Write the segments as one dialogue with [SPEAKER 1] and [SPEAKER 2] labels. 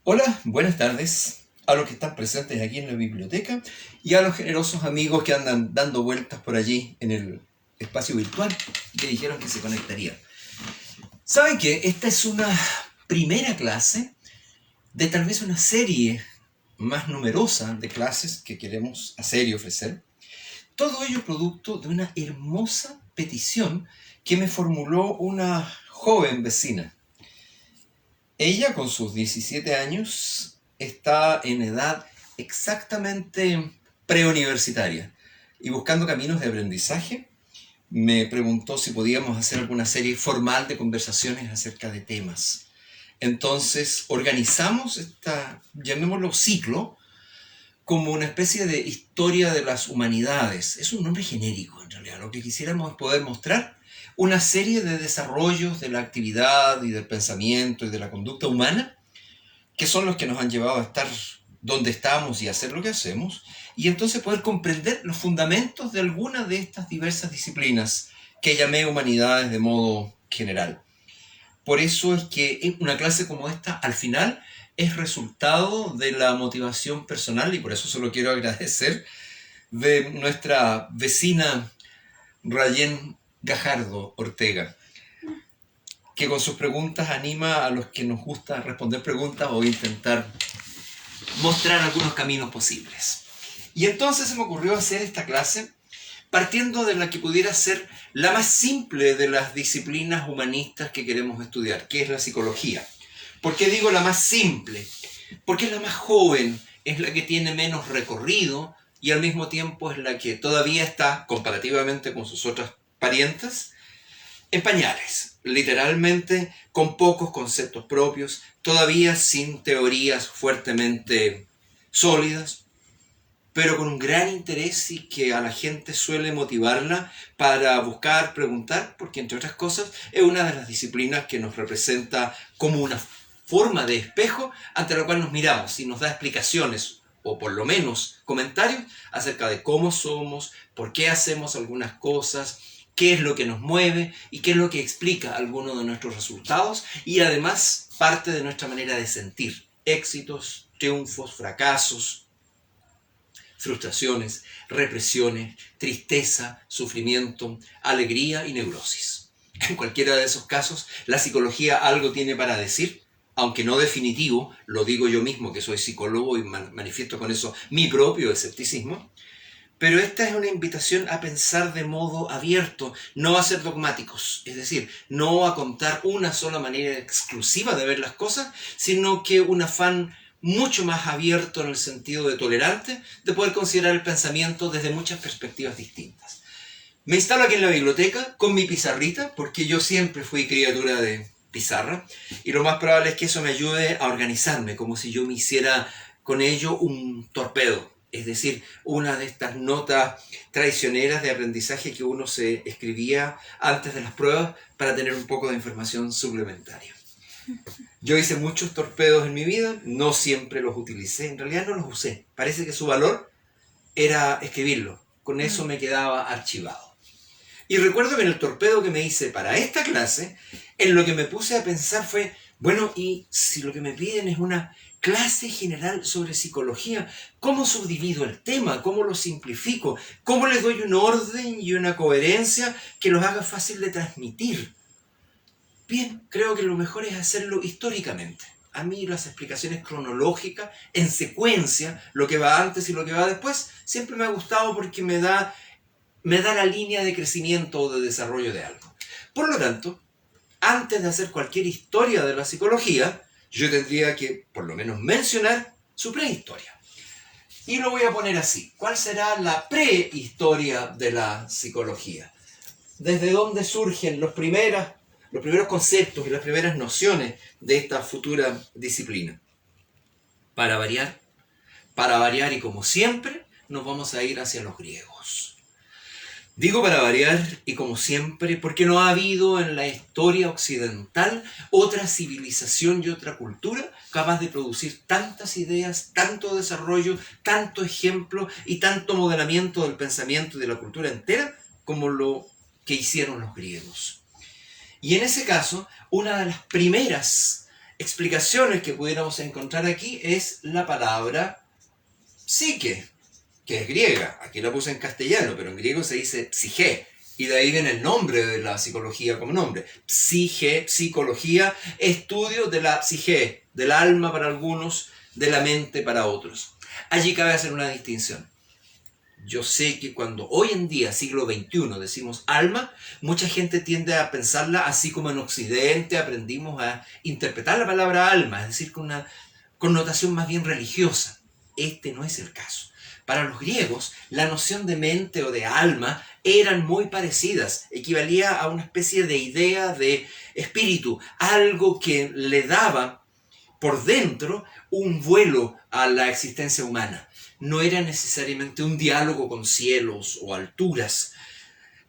[SPEAKER 1] Hola, buenas tardes a los que están presentes aquí en la biblioteca y a los generosos amigos que andan dando vueltas por allí en el espacio virtual y que dijeron que se conectarían. ¿Saben qué? Esta es una primera clase de tal vez una serie más numerosa de clases que queremos hacer y ofrecer. Todo ello producto de una hermosa petición que me formuló una joven vecina. Ella, con sus 17 años, está en edad exactamente preuniversitaria y buscando caminos de aprendizaje, me preguntó si podíamos hacer alguna serie formal de conversaciones acerca de temas. Entonces organizamos esta, llamémoslo ciclo, como una especie de historia de las humanidades. Es un nombre genérico, en realidad. Lo que quisiéramos es poder mostrar una serie de desarrollos de la actividad y del pensamiento y de la conducta humana, que son los que nos han llevado a estar donde estamos y a hacer lo que hacemos, y entonces poder comprender los fundamentos de alguna de estas diversas disciplinas que llamé humanidades de modo general. Por eso es que una clase como esta, al final, es resultado de la motivación personal, y por eso se lo quiero agradecer, de nuestra vecina Rayén Gajardo Ortega, que con sus preguntas anima a los que nos gusta responder preguntas o intentar mostrar algunos caminos posibles. Y entonces se me ocurrió hacer esta clase partiendo de la que pudiera ser la más simple de las disciplinas humanistas que queremos estudiar, que es la psicología. ¿Por qué digo la más simple? Porque es la más joven, es la que tiene menos recorrido y al mismo tiempo es la que todavía está, comparativamente con sus otras parientes, en pañales, literalmente con pocos conceptos propios, todavía sin teorías fuertemente sólidas, pero con un gran interés y que a la gente suele motivarla para buscar, preguntar, porque entre otras cosas es una de las disciplinas que nos representa como una forma de espejo ante la cual nos miramos y nos da explicaciones o por lo menos comentarios acerca de cómo somos, por qué hacemos algunas cosas, qué es lo que nos mueve y qué es lo que explica algunos de nuestros resultados y además parte de nuestra manera de sentir éxitos, triunfos, fracasos, frustraciones, represiones, tristeza, sufrimiento, alegría y neurosis. En cualquiera de esos casos, la psicología algo tiene para decir, aunque no definitivo, lo digo yo mismo que soy psicólogo y manifiesto con eso mi propio escepticismo, pero esta es una invitación a pensar de modo abierto, no a ser dogmáticos, es decir, no a contar una sola manera exclusiva de ver las cosas, sino que un afán mucho más abierto en el sentido de tolerante, de poder considerar el pensamiento desde muchas perspectivas distintas. Me instalo aquí en la biblioteca con mi pizarrita, porque yo siempre fui criatura de pizarra, y lo más probable es que eso me ayude a organizarme, como si yo me hiciera con ello un torpedo, es decir, una de estas notas traicioneras de aprendizaje que uno se escribía antes de las pruebas para tener un poco de información suplementaria. Yo hice muchos torpedos en mi vida, no siempre los utilicé, en realidad no los usé. Parece que su valor era escribirlo, con eso me quedaba archivado. Y recuerdo que en el torpedo que me hice para esta clase, en lo que me puse a pensar fue, bueno, y si lo que me piden es una clase general sobre psicología, ¿cómo subdivido el tema? ¿Cómo lo simplifico? ¿Cómo les doy un orden y una coherencia que los haga fácil de transmitir? Bien, creo que lo mejor es hacerlo históricamente. A mí las explicaciones cronológicas, en secuencia, lo que va antes y lo que va después, siempre me ha gustado porque me da la línea de crecimiento o de desarrollo de algo. Por lo tanto, antes de hacer cualquier historia de la psicología, yo tendría que, por lo menos, mencionar su prehistoria. Y lo voy a poner así. ¿Cuál será la prehistoria de la psicología? ¿Desde dónde surgen los primeros conceptos y las primeras nociones de esta futura disciplina? Para variar y como siempre, nos vamos a ir hacia los griegos. Digo para variar y como siempre porque no ha habido en la historia occidental otra civilización y otra cultura capaz de producir tantas ideas, tanto desarrollo, tanto ejemplo y tanto modelamiento del pensamiento y de la cultura entera como lo que hicieron los griegos. Y en ese caso, una de las primeras explicaciones que pudiéramos encontrar aquí es la palabra psique, que es griega. Aquí la puse en castellano, pero en griego se dice psique. Y de ahí viene el nombre de la psicología como nombre. Psique, psicología, estudio de la psique, del alma para algunos, de la mente para otros. Allí cabe hacer una distinción. Yo sé que cuando hoy en día, siglo XXI, decimos alma, mucha gente tiende a pensarla así como en Occidente aprendimos a interpretar la palabra alma, es decir, con una connotación más bien religiosa. Este no es el caso. Para los griegos, la noción de mente o de alma eran muy parecidas. Equivalía a una especie de idea de espíritu, algo que le daba por dentro un vuelo a la existencia humana. No era necesariamente un diálogo con cielos o alturas.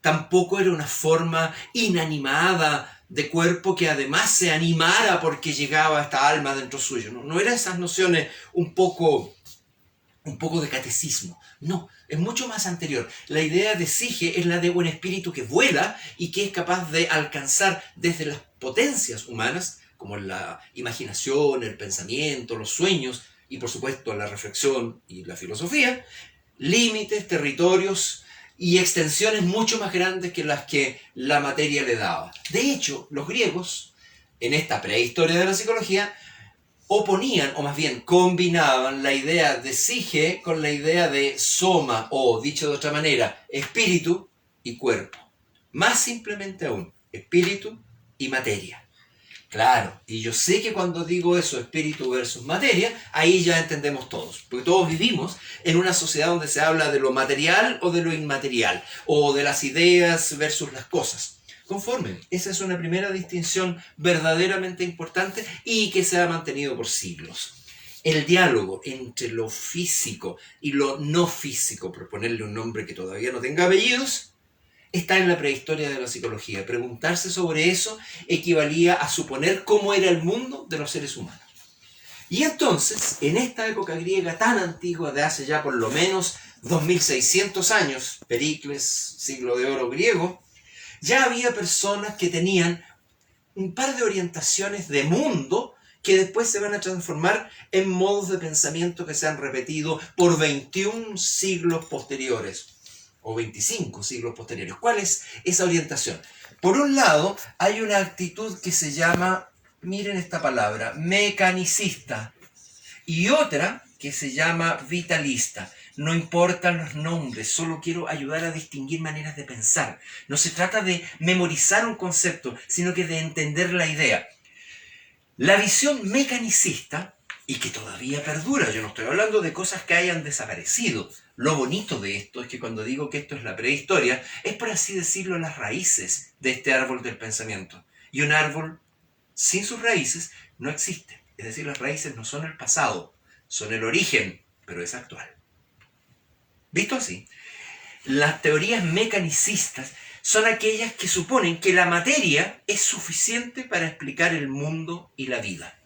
[SPEAKER 1] Tampoco era una forma inanimada de cuerpo que además se animara porque llegaba esta alma dentro suyo. No eran esas nociones un poco de catecismo. No, es mucho más anterior. La idea de psique es la de un espíritu que vuela y que es capaz de alcanzar desde las potencias humanas, como la imaginación, el pensamiento, los sueños y por supuesto la reflexión y la filosofía, límites, territorios y extensiones mucho más grandes que las que la materia le daba. De hecho, los griegos, en esta prehistoria de la psicología, oponían, o más bien combinaban la idea de psique con la idea de soma, o dicho de otra manera, espíritu y cuerpo. Más simplemente aún, espíritu y materia. Claro, y yo sé que cuando digo eso, espíritu versus materia, ahí ya entendemos todos, porque todos vivimos en una sociedad donde se habla de lo material o de lo inmaterial, o de las ideas versus las cosas. Conforme, esa es una primera distinción verdaderamente importante y que se ha mantenido por siglos. El diálogo entre lo físico y lo no físico, por ponerle un nombre que todavía no tenga apellidos, está en la prehistoria de la psicología. Preguntarse sobre eso equivalía a suponer cómo era el mundo de los seres humanos. Y entonces, en esta época griega tan antigua, de hace ya por lo menos 2600 años, Pericles, siglo de oro griego, ya había personas que tenían un par de orientaciones de mundo que después se van a transformar en modos de pensamiento que se han repetido por 21 siglos posteriores, o 25 siglos posteriores. ¿Cuál es esa orientación? Por un lado, hay una actitud que se llama, miren esta palabra, mecanicista, y otra que se llama vitalista. No importan los nombres, solo quiero ayudar a distinguir maneras de pensar. No se trata de memorizar un concepto, sino que de entender la idea. La visión mecanicista, y que todavía perdura, yo no estoy hablando de cosas que hayan desaparecido. Lo bonito de esto es que cuando digo que esto es la prehistoria, es por así decirlo las raíces de este árbol del pensamiento. Y un árbol sin sus raíces no existe. Es decir, las raíces no son el pasado, son el origen, pero es actual. Visto así, las teorías mecanicistas son aquellas que suponen que la materia es suficiente para explicar el mundo y la vida.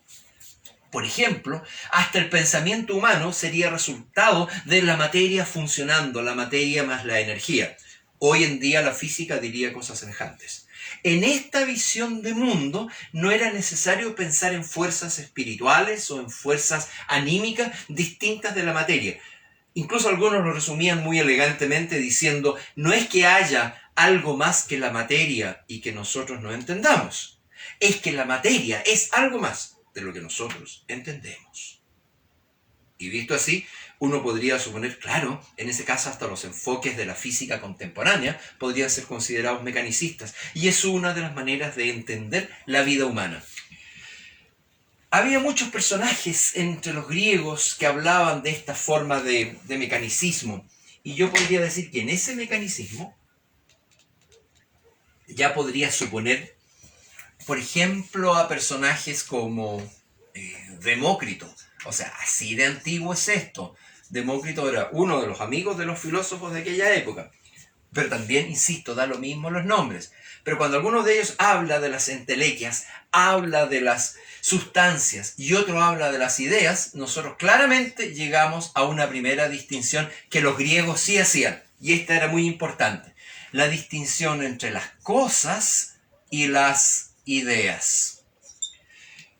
[SPEAKER 1] Por ejemplo, hasta el pensamiento humano sería resultado de la materia funcionando, la materia más la energía. Hoy en día la física diría cosas semejantes. En esta visión de mundo no era necesario pensar en fuerzas espirituales o en fuerzas anímicas distintas de la materia. Incluso algunos lo resumían muy elegantemente diciendo, no es que haya algo más que la materia y que nosotros no entendamos. Es que la materia es algo más de lo que nosotros entendemos. Y visto así, uno podría suponer, claro, en ese caso hasta los enfoques de la física contemporánea podrían ser considerados mecanicistas. Y es una de las maneras de entender la vida humana. Había muchos personajes entre los griegos que hablaban de esta forma de mecanicismo. Y yo podría decir que en ese mecanicismo ya podría suponer, por ejemplo, a personajes como Demócrito. O sea, así de antiguo es esto. Demócrito era uno de los amigos de los filósofos de aquella época. Pero también, insisto, da lo mismo los nombres. Pero cuando alguno de ellos habla de las entelequias, habla de las sustancias y otro habla de las ideas, nosotros claramente llegamos a una primera distinción que los griegos sí hacían. Y esta era muy importante. La distinción entre las cosas y las ideas.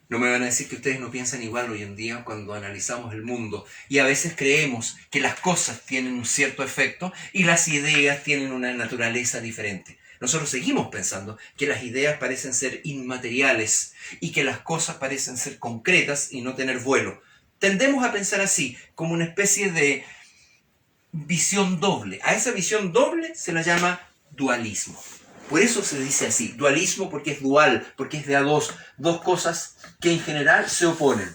[SPEAKER 1] No me van a decir que ustedes no piensan igual hoy en día cuando analizamos el mundo y a veces creemos que las cosas tienen un cierto efecto y las ideas tienen una naturaleza diferente. Nosotros seguimos pensando que las ideas parecen ser inmateriales y que las cosas parecen ser concretas y no tener vuelo. Tendemos a pensar así, como una especie de visión doble. A esa visión doble se la llama dualismo. Por eso se dice así, dualismo, porque es dual, porque es de a dos cosas que en general se oponen.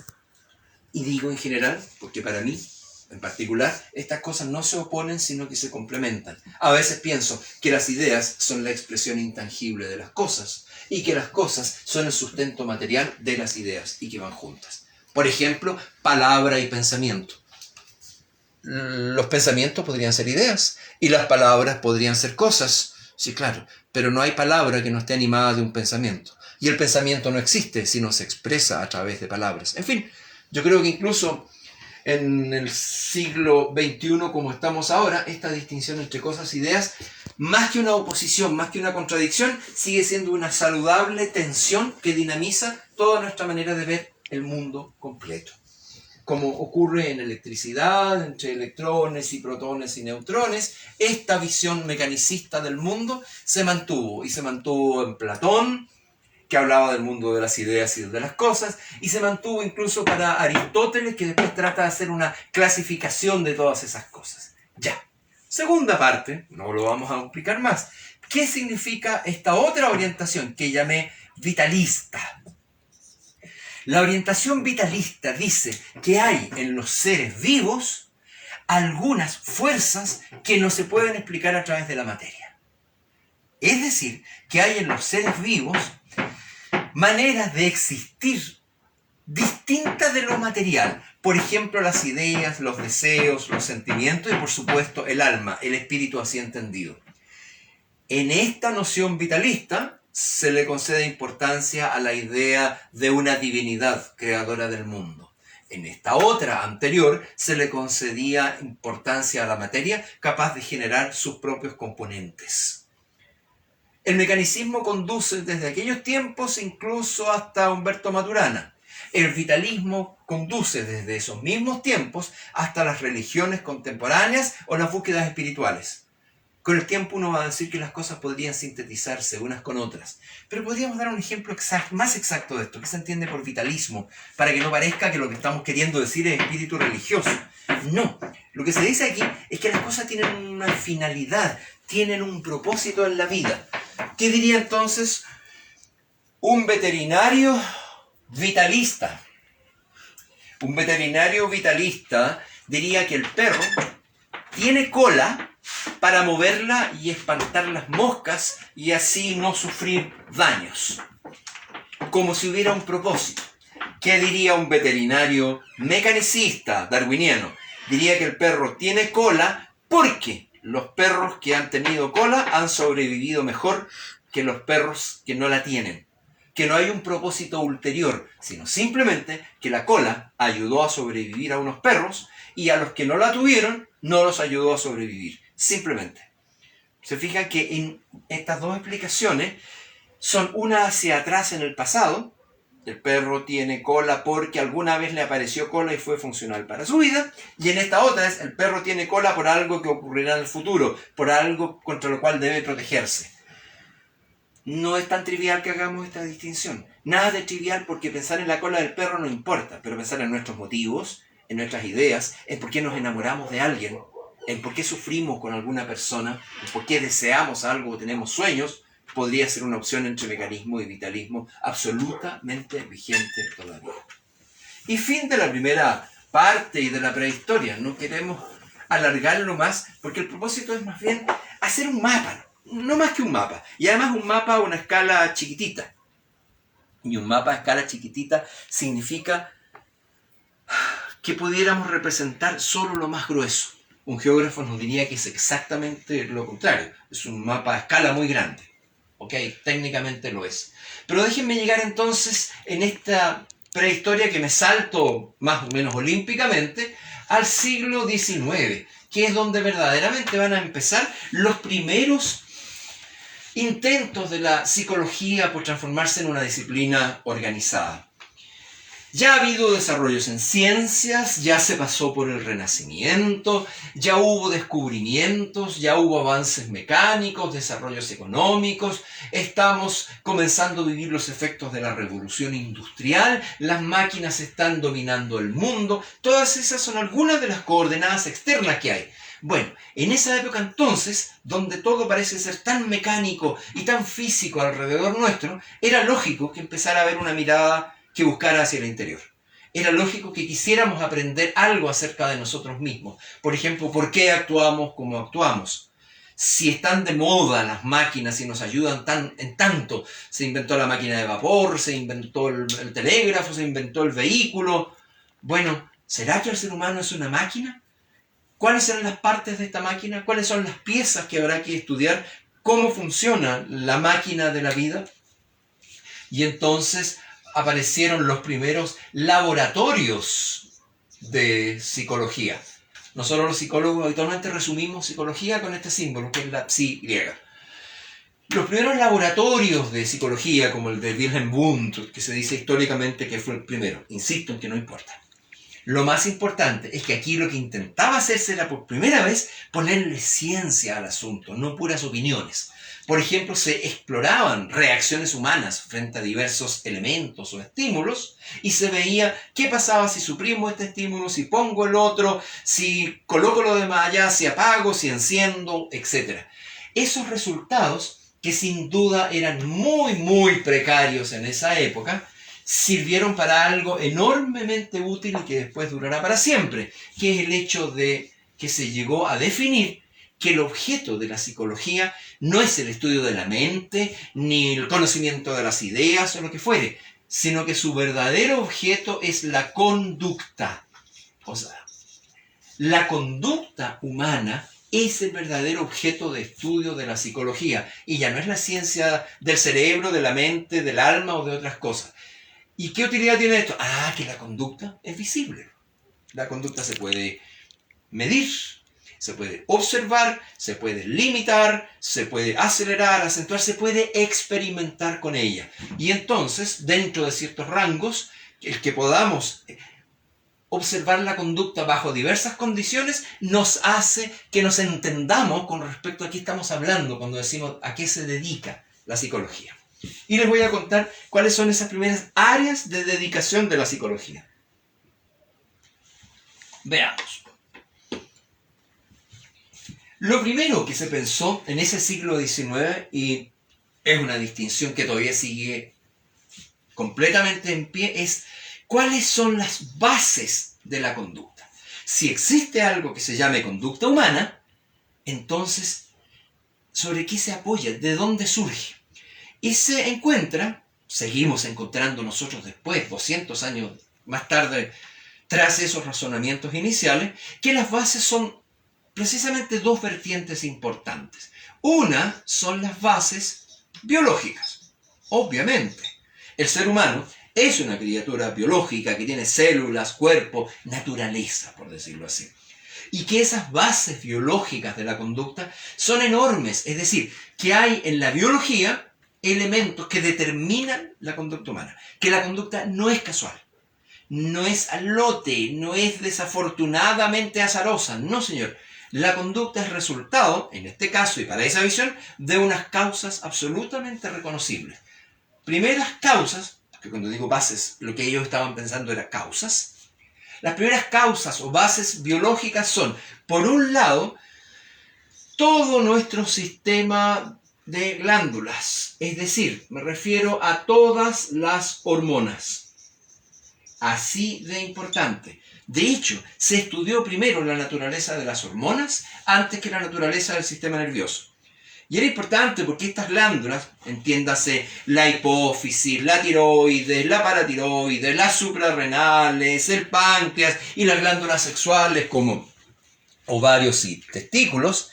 [SPEAKER 1] Y digo en general porque para mí, en particular, estas cosas no se oponen, sino que se complementan. A veces pienso que las ideas son la expresión intangible de las cosas y que las cosas son el sustento material de las ideas y que van juntas. Por ejemplo, palabra y pensamiento. Los pensamientos podrían ser ideas y las palabras podrían ser cosas. Sí, claro, pero no hay palabra que no esté animada de un pensamiento. Y el pensamiento no existe, sino se expresa a través de palabras. En fin, yo creo que incluso en el siglo XXI, como estamos ahora, esta distinción entre cosas e ideas, más que una oposición, más que una contradicción, sigue siendo una saludable tensión que dinamiza toda nuestra manera de ver el mundo completo. Como ocurre en electricidad, entre electrones y protones y neutrones, esta visión mecanicista del mundo se mantuvo, y se mantuvo en Platón, que hablaba del mundo de las ideas y de las cosas, y se mantuvo incluso para Aristóteles, que después trata de hacer una clasificación de todas esas cosas. Ya. Segunda parte, no lo vamos a explicar más. ¿Qué significa esta otra orientación que llamé vitalista? La orientación vitalista dice que hay en los seres vivos algunas fuerzas que no se pueden explicar a través de la materia. Es decir, que hay en los seres vivos maneras de existir distintas de lo material. Por ejemplo, las ideas, los deseos, los sentimientos y por supuesto el alma, el espíritu así entendido. En esta noción vitalista se le concede importancia a la idea de una divinidad creadora del mundo. En esta otra anterior se le concedía importancia a la materia capaz de generar sus propios componentes. El mecanicismo conduce desde aquellos tiempos incluso hasta Humberto Maturana. El vitalismo conduce desde esos mismos tiempos hasta las religiones contemporáneas o las búsquedas espirituales. Con el tiempo uno va a decir que las cosas podrían sintetizarse unas con otras. Pero podríamos dar un ejemplo más exacto de esto. ¿Qué se entiende por vitalismo? Para que no parezca que lo que estamos queriendo decir es espíritu religioso. No. Lo que se dice aquí es que las cosas tienen una finalidad, tienen un propósito en la vida. ¿Qué diría entonces un veterinario vitalista? Un veterinario vitalista diría que el perro tiene cola para moverla y espantar las moscas y así no sufrir daños. Como si hubiera un propósito. ¿Qué diría un veterinario mecanicista darwiniano? Diría que el perro tiene cola porque los perros que han tenido cola han sobrevivido mejor que los perros que no la tienen. Que no hay un propósito ulterior, sino simplemente que la cola ayudó a sobrevivir a unos perros y a los que no la tuvieron no los ayudó a sobrevivir. Simplemente. Se fijan que en estas dos explicaciones son una hacia atrás en el pasado. El perro tiene cola porque alguna vez le apareció cola y fue funcional para su vida. Y en esta otra es el perro tiene cola por algo que ocurrirá en el futuro, por algo contra lo cual debe protegerse. No es tan trivial que hagamos esta distinción. Nada de trivial porque pensar en la cola del perro no importa, pero pensar en nuestros motivos, en nuestras ideas, en por qué nos enamoramos de alguien, en por qué sufrimos con alguna persona, en por qué deseamos algo o tenemos sueños, podría ser una opción entre mecanismo y vitalismo absolutamente vigente todavía. Y fin de la primera parte y de la prehistoria. No queremos alargarlo más porque el propósito es más bien hacer un mapa, no más que un mapa. Y además un mapa a una escala chiquitita. Y un mapa a escala chiquitita significa que pudiéramos representar solo lo más grueso. Un geógrafo nos diría que es exactamente lo contrario. Es un mapa a escala muy grande. ¿Ok? Técnicamente lo es. Pero déjenme llegar entonces en esta prehistoria que me salto más o menos olímpicamente al siglo XIX, que es donde verdaderamente van a empezar los primeros intentos de la psicología por transformarse en una disciplina organizada. Ya ha habido desarrollos en ciencias, ya se pasó por el Renacimiento, ya hubo descubrimientos, ya hubo avances mecánicos, desarrollos económicos, estamos comenzando a vivir los efectos de la revolución industrial, las máquinas están dominando el mundo, todas esas son algunas de las coordenadas externas que hay. Bueno, en esa época entonces, donde todo parece ser tan mecánico y tan físico alrededor nuestro, era lógico que empezara a haber una mirada que buscara hacia el interior. Era lógico que quisiéramos aprender algo acerca de nosotros mismos. Por ejemplo, ¿por qué actuamos como actuamos? Si están de moda las máquinas y nos ayudan en tanto, se inventó la máquina de vapor, se inventó el telégrafo, se inventó el vehículo. Bueno, ¿será que el ser humano es una máquina? ¿Cuáles serán las partes de esta máquina? ¿Cuáles son las piezas que habrá que estudiar? ¿Cómo funciona la máquina de la vida? Y entonces aparecieron los primeros laboratorios de psicología. Nosotros los psicólogos habitualmente resumimos psicología con este símbolo, que es la psi griega. Los primeros laboratorios de psicología, como el de Wilhelm Wundt, que se dice históricamente que fue el primero, insisto en que no importa. Lo más importante es que aquí lo que intentaba hacerse era por primera vez ponerle ciencia al asunto, no puras opiniones. Por ejemplo, se exploraban reacciones humanas frente a diversos elementos o estímulos y se veía qué pasaba si suprimo este estímulo, si pongo el otro, si coloco lo demás allá, si apago, si enciendo, etc. Esos resultados, que sin duda eran muy precarios en esa época, sirvieron para algo enormemente útil y que después durará para siempre, que es el hecho de que se llegó a definir que el objeto de la psicología no es el estudio de la mente, ni el conocimiento de las ideas o lo que fuere, sino que su verdadero objeto es la conducta. O sea, la conducta humana es el verdadero objeto de estudio de la psicología, y ya no es la ciencia del cerebro, de la mente, del alma o de otras cosas. ¿Y qué utilidad tiene esto? Que la conducta es visible. La conducta se puede medir, se puede observar, se puede limitar, se puede acelerar, acentuar, se puede experimentar con ella. Y entonces, dentro de ciertos rangos, el que podamos observar la conducta bajo diversas condiciones nos hace que nos entendamos con respecto a qué estamos hablando cuando decimos a qué se dedica la psicología. Y les voy a contar cuáles son esas primeras áreas de dedicación de la psicología. Veamos. Lo primero que se pensó en ese siglo XIX, y es una distinción que todavía sigue completamente en pie, es cuáles son las bases de la conducta. Si existe algo que se llame conducta humana, entonces, ¿sobre qué se apoya? ¿De dónde surge? Y se encuentra, seguimos encontrando nosotros después, 200 años más tarde, tras esos razonamientos iniciales, que las bases son precisamente dos vertientes importantes. Una son las bases biológicas. Obviamente, el ser humano es una criatura biológica que tiene células, cuerpo, naturaleza, por decirlo así. Y que esas bases biológicas de la conducta son enormes, es decir, que hay en la biología elementos que determinan la conducta humana, que la conducta no es casual, no es al lote, no es desafortunadamente azarosa, no señor. La conducta es resultado, en este caso y para esa visión, de unas causas absolutamente reconocibles. Primeras causas, que cuando digo bases, lo que ellos estaban pensando era causas. Las primeras causas o bases biológicas son, por un lado, todo nuestro sistema de glándulas, es decir, me refiero a todas las hormonas. Así de importante. De hecho, se estudió primero la naturaleza de las hormonas antes que la naturaleza del sistema nervioso. Y era importante porque estas glándulas, entiéndase la hipófisis, la tiroides, la paratiroides, las suprarrenales, el páncreas y las glándulas sexuales como ovarios y testículos,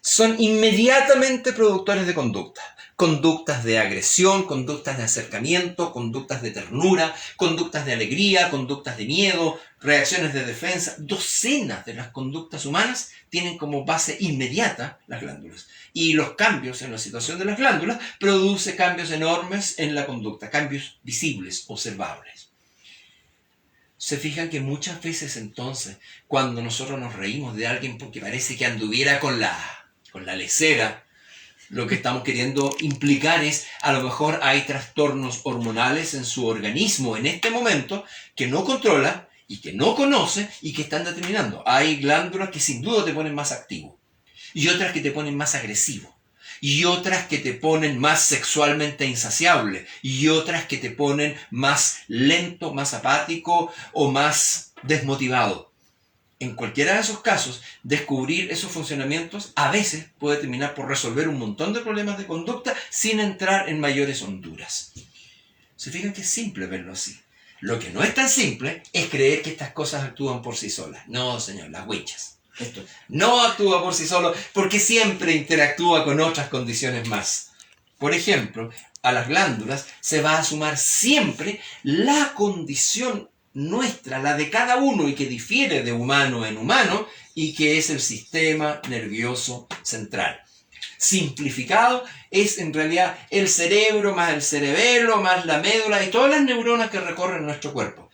[SPEAKER 1] son inmediatamente productores de conducta. Conductas de agresión, conductas de acercamiento, conductas de ternura, conductas de alegría, conductas de miedo, reacciones de defensa. Docenas de las conductas humanas tienen como base inmediata las glándulas. Y los cambios en la situación de las glándulas produce cambios enormes en la conducta, cambios visibles, observables. Se fijan que muchas veces entonces, cuando nosotros nos reímos de alguien porque parece que anduviera con la lesera, lo que estamos queriendo implicar es, a lo mejor hay trastornos hormonales en su organismo en este momento que no controla y que no conoce y que están determinando. Hay glándulas que sin duda te ponen más activo y otras que te ponen más agresivo y otras que te ponen más sexualmente insaciable y otras que te ponen más lento, más apático o más desmotivado. En cualquiera de esos casos, descubrir esos funcionamientos a veces puede terminar por resolver un montón de problemas de conducta sin entrar en mayores honduras. Se fijan que es simple verlo así. Lo que no es tan simple es creer que estas cosas actúan por sí solas. No, señor, las huichas. Esto no actúa por sí solo porque siempre interactúa con otras condiciones más. Por ejemplo, a las glándulas se va a sumar siempre la condición nuestra, la de cada uno y que difiere de humano en humano y que es el sistema nervioso central. Simplificado, es en realidad el cerebro más el cerebelo más la médula y todas las neuronas que recorren nuestro cuerpo.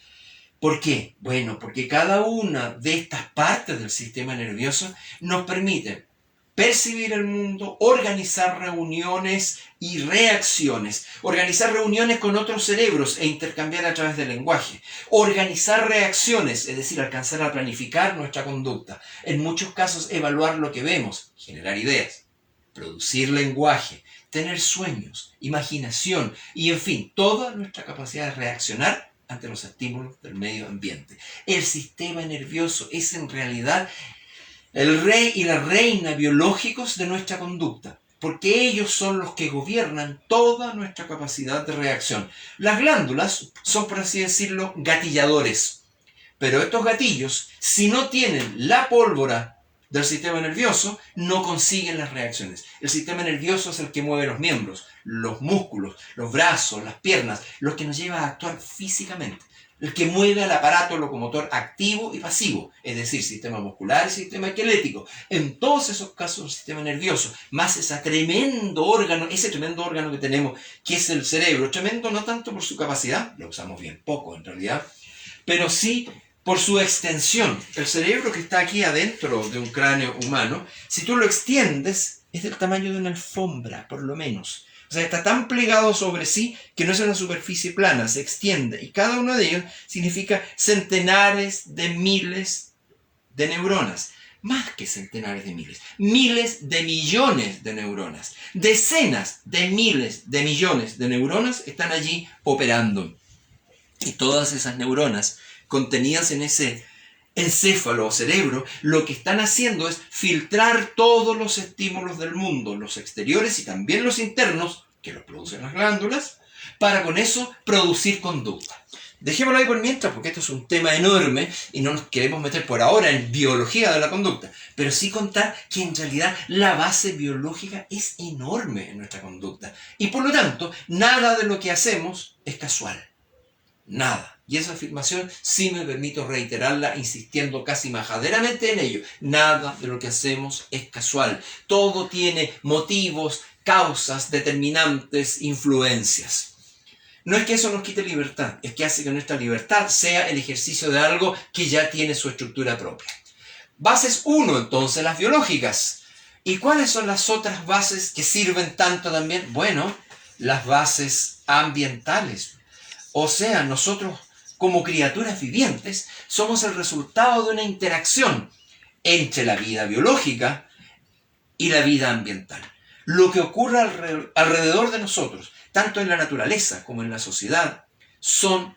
[SPEAKER 1] ¿Por qué? Bueno, porque cada una de estas partes del sistema nervioso nos permite percibir el mundo, organizar reuniones y reacciones, organizar reuniones con otros cerebros e intercambiar a través del lenguaje, organizar reacciones, es decir, alcanzar a planificar nuestra conducta, en muchos casos evaluar lo que vemos, generar ideas, producir lenguaje, tener sueños, imaginación y, en fin, toda nuestra capacidad de reaccionar ante los estímulos del medio ambiente. El sistema nervioso es en realidad el rey y la reina biológicos de nuestra conducta, porque ellos son los que gobiernan toda nuestra capacidad de reacción. Las glándulas son, por así decirlo, gatilladores, pero estos gatillos, si no tienen la pólvora del sistema nervioso, no consiguen las reacciones. El sistema nervioso es el que mueve los miembros, los músculos, los brazos, las piernas, los que nos lleva a actuar físicamente. El que mueve al aparato locomotor activo y pasivo, es decir, sistema muscular y sistema esquelético. En todos esos casos, el sistema nervioso, más ese tremendo órgano que tenemos, que es el cerebro, tremendo no tanto por su capacidad, lo usamos bien poco en realidad, pero sí por su extensión. El cerebro que está aquí adentro de un cráneo humano, si tú lo extiendes, es del tamaño de una alfombra, por lo menos. O sea, está tan plegado sobre sí que no es una superficie plana, se extiende. Y cada uno de ellos significa centenares de miles de neuronas. Más que centenares de miles. Miles de millones de neuronas. Decenas de miles de millones de neuronas están allí operando. Y todas esas neuronas contenidas en ese encéfalo o cerebro, lo que están haciendo es filtrar todos los estímulos del mundo, los exteriores y también los internos, que los producen las glándulas, para con eso producir conducta. Dejémoslo ahí por mientras, porque esto es un tema enorme y no nos queremos meter por ahora en biología de la conducta, pero sí contar que en realidad la base biológica es enorme en nuestra conducta y por lo tanto nada de lo que hacemos es casual. Nada. Y esa afirmación sí me permito reiterarla insistiendo casi majaderamente en ello. Nada de lo que hacemos es casual. Todo tiene motivos, causas, determinantes, influencias. No es que eso nos quite libertad, es que hace que nuestra libertad sea el ejercicio de algo que ya tiene su estructura propia. Bases 1, entonces, las biológicas. ¿Y cuáles son las otras bases que sirven tanto también? Bueno, las bases ambientales. O sea, nosotros como criaturas vivientes somos el resultado de una interacción entre la vida biológica y la vida ambiental. Lo que ocurre alrededor de nosotros, tanto en la naturaleza como en la sociedad, son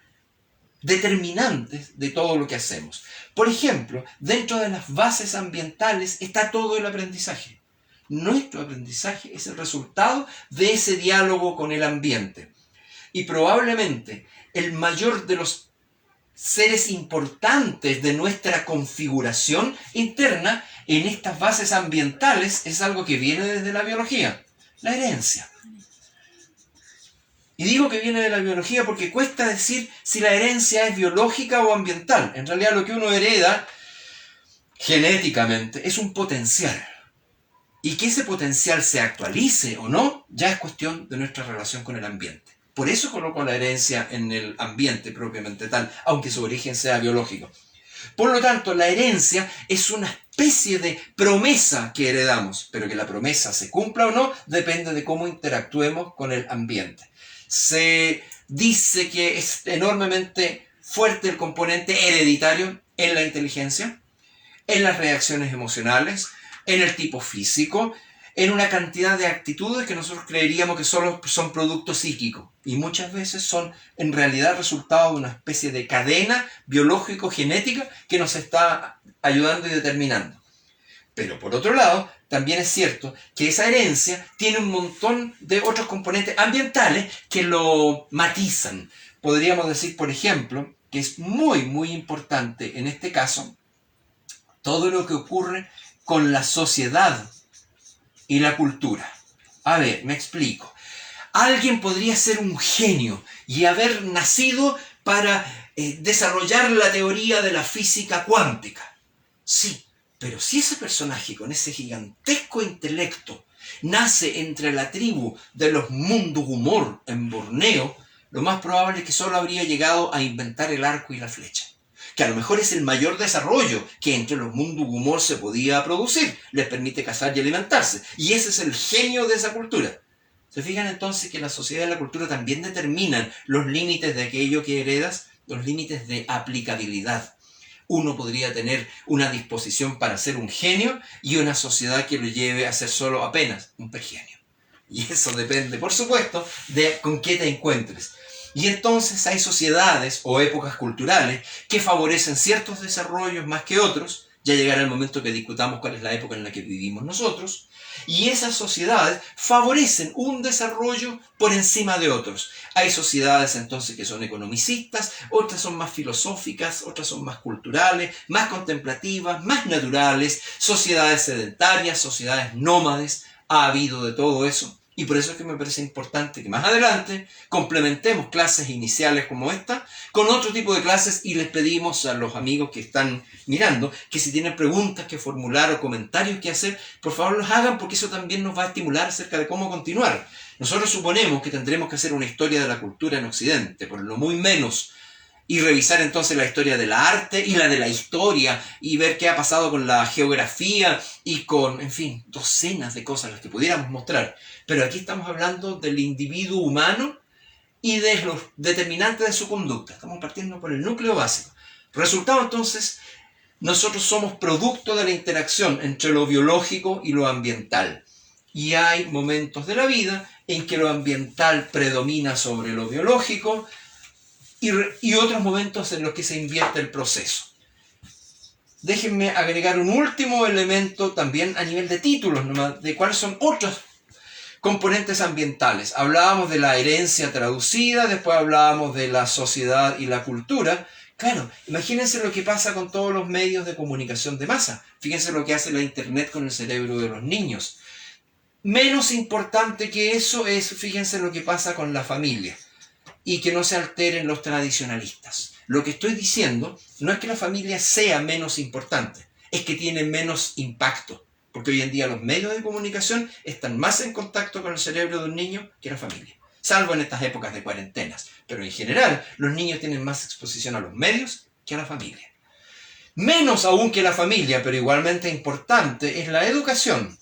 [SPEAKER 1] determinantes de todo lo que hacemos. Por ejemplo, dentro de las bases ambientales está todo el aprendizaje. Nuestro aprendizaje es el resultado de ese diálogo con el ambiente. Y probablemente el mayor de los seres importantes de nuestra configuración interna en estas bases ambientales es algo que viene desde la biología, la herencia. Y digo que viene de la biología porque cuesta decir si la herencia es biológica o ambiental. En realidad lo que uno hereda genéticamente es un potencial. Y que ese potencial se actualice o no, ya es cuestión de nuestra relación con el ambiente. Por eso coloco la herencia en el ambiente propiamente tal, aunque su origen sea biológico. Por lo tanto, la herencia es una especie de promesa que heredamos, pero que la promesa se cumpla o no depende de cómo interactuemos con el ambiente. Se dice que es enormemente fuerte el componente hereditario en la inteligencia, en las reacciones emocionales, en el tipo físico, en una cantidad de actitudes que nosotros creeríamos que solo son productos psíquicos y muchas veces son en realidad resultado de una especie de cadena biológico-genética que nos está ayudando y determinando. Pero por otro lado, también es cierto que esa herencia tiene un montón de otros componentes ambientales que lo matizan. Podríamos decir, por ejemplo, que es muy, muy importante en este caso todo lo que ocurre con la sociedad y la cultura. A ver, me explico. Alguien podría ser un genio y haber nacido para desarrollar la teoría de la física cuántica. Sí, pero si ese personaje con ese gigantesco intelecto nace entre la tribu de los Mundugumor en Borneo, lo más probable es que solo habría llegado a inventar el arco y la flecha. Que a lo mejor es el mayor desarrollo que entre los Mundugumor se podía producir. Les permite cazar y alimentarse. Y ese es el genio de esa cultura. ¿Se fijan entonces que la sociedad y la cultura también determinan los límites de aquello que heredas? Los límites de aplicabilidad. Uno podría tener una disposición para ser un genio y una sociedad que lo lleve a ser solo apenas un pergenio. Y eso depende, por supuesto, de con qué te encuentres. Y entonces hay sociedades o épocas culturales que favorecen ciertos desarrollos más que otros. Ya llegará el momento que discutamos cuál es la época en la que vivimos nosotros. Y esas sociedades favorecen un desarrollo por encima de otros. Hay sociedades entonces que son economicistas, otras son más filosóficas, otras son más culturales, más contemplativas, más naturales, sociedades sedentarias, sociedades nómades. Ha habido de todo eso. Y por eso es que me parece importante que más adelante complementemos clases iniciales como esta con otro tipo de clases y les pedimos a los amigos que están mirando que si tienen preguntas que formular o comentarios que hacer, por favor los hagan porque eso también nos va a estimular acerca de cómo continuar. Nosotros suponemos que tendremos que hacer una historia de la cultura en Occidente, por lo muy menos, y revisar entonces la historia del arte y la de la historia y ver qué ha pasado con la geografía y con, en fin, docenas de cosas las que pudiéramos mostrar. Pero aquí estamos hablando del individuo humano y de los determinantes de su conducta. Estamos partiendo por el núcleo básico. Resultado entonces, nosotros somos producto de la interacción entre lo biológico y lo ambiental. Y hay momentos de la vida en que lo ambiental predomina sobre lo biológico y otros momentos en los que se invierte el proceso. Déjenme agregar un último elemento también a nivel de títulos, nomás, de cuáles son otros componentes ambientales. Hablábamos de la herencia traducida, después hablábamos de la sociedad y la cultura. Claro, imagínense lo que pasa con todos los medios de comunicación de masa. Fíjense lo que hace la internet con el cerebro de los niños. Menos importante que eso es, fíjense lo que pasa con la familia. Y que no se alteren los tradicionalistas. Lo que estoy diciendo no es que la familia sea menos importante, es que tiene menos impacto. Porque hoy en día los medios de comunicación están más en contacto con el cerebro de un niño que la familia. Salvo en estas épocas de cuarentenas. Pero en general, los niños tienen más exposición a los medios que a la familia. Menos aún que la familia, pero igualmente importante, es la educación.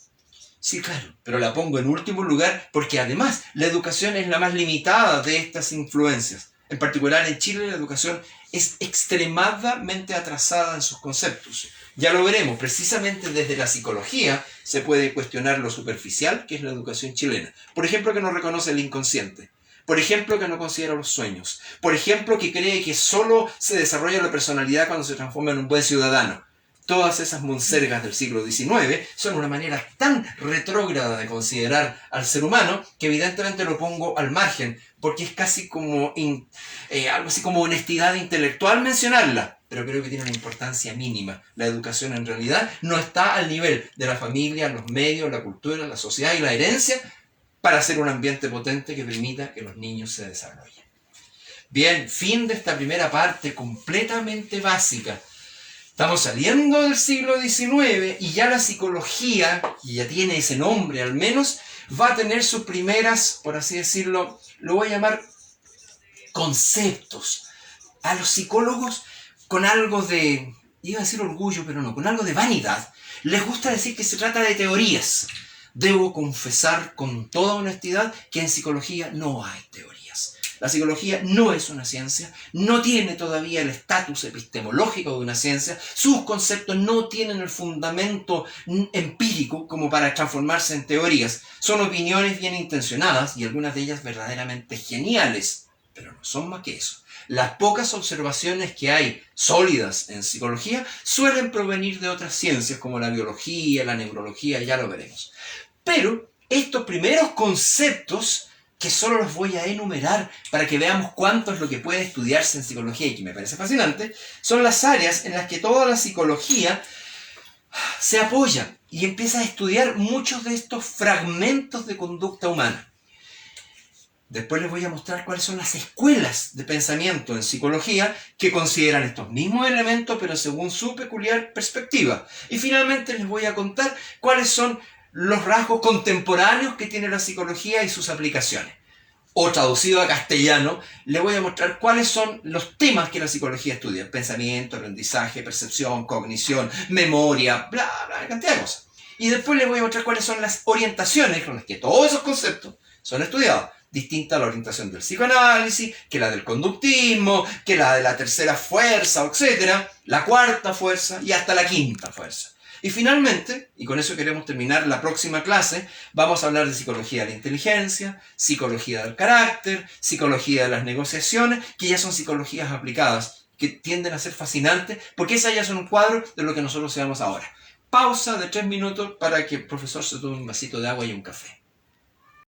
[SPEAKER 1] Sí, claro, pero la pongo en último lugar porque además la educación es la más limitada de estas influencias. En particular en Chile la educación es extremadamente atrasada en sus conceptos. Ya lo veremos, precisamente desde la psicología se puede cuestionar lo superficial que es la educación chilena. Por ejemplo, que no reconoce el inconsciente. Por ejemplo, que no considera los sueños. Por ejemplo, que cree que solo se desarrolla la personalidad cuando se transforma en un buen ciudadano. Todas esas monsergas del siglo XIX son una manera tan retrógrada de considerar al ser humano que evidentemente lo pongo al margen, porque es casi como algo así como honestidad intelectual mencionarla, pero creo que tiene una importancia mínima. La educación en realidad no está al nivel de la familia, los medios, la cultura, la sociedad y la herencia para hacer un ambiente potente que permita que los niños se desarrollen. Bien, fin de esta primera parte completamente básica. Estamos saliendo del siglo XIX y ya la psicología, que ya tiene ese nombre al menos, va a tener sus primeras, por así decirlo, lo voy a llamar conceptos. A los psicólogos, con algo de, iba a decir orgullo, pero no, con algo de vanidad, les gusta decir que se trata de teorías. Debo confesar con toda honestidad que en psicología no hay teorías. La psicología no es una ciencia, no tiene todavía el estatus epistemológico de una ciencia, sus conceptos no tienen el fundamento empírico como para transformarse en teorías. Son opiniones bien intencionadas y algunas de ellas verdaderamente geniales, pero no son más que eso. Las pocas observaciones que hay sólidas en psicología suelen provenir de otras ciencias como la biología, la neurología, ya lo veremos. Pero estos primeros conceptos, que solo los voy a enumerar para que veamos cuánto es lo que puede estudiarse en psicología y que me parece fascinante, son las áreas en las que toda la psicología se apoya y empieza a estudiar muchos de estos fragmentos de conducta humana. Después les voy a mostrar cuáles son las escuelas de pensamiento en psicología que consideran estos mismos elementos pero según su peculiar perspectiva. Y finalmente les voy a contar cuáles son los rasgos contemporáneos que tiene la psicología y sus aplicaciones. O traducido a castellano, les voy a mostrar cuáles son los temas que la psicología estudia. Pensamiento, aprendizaje, percepción, cognición, memoria, bla, bla, cantidad de cosas. Y después les voy a mostrar cuáles son las orientaciones con las que todos esos conceptos son estudiados. Distinta a la orientación del psicoanálisis, que la del conductismo, que la de la tercera fuerza, etc., la cuarta fuerza y hasta la quinta fuerza. Y finalmente, y con eso queremos terminar la próxima clase, vamos a hablar de psicología de la inteligencia, psicología del carácter, psicología de las negociaciones, que ya son psicologías aplicadas, que tienden a ser fascinantes, porque esas ya son un cuadro de lo que nosotros seamos ahora. Pausa de 3 minutos para que el profesor se tome un vasito de agua y un café.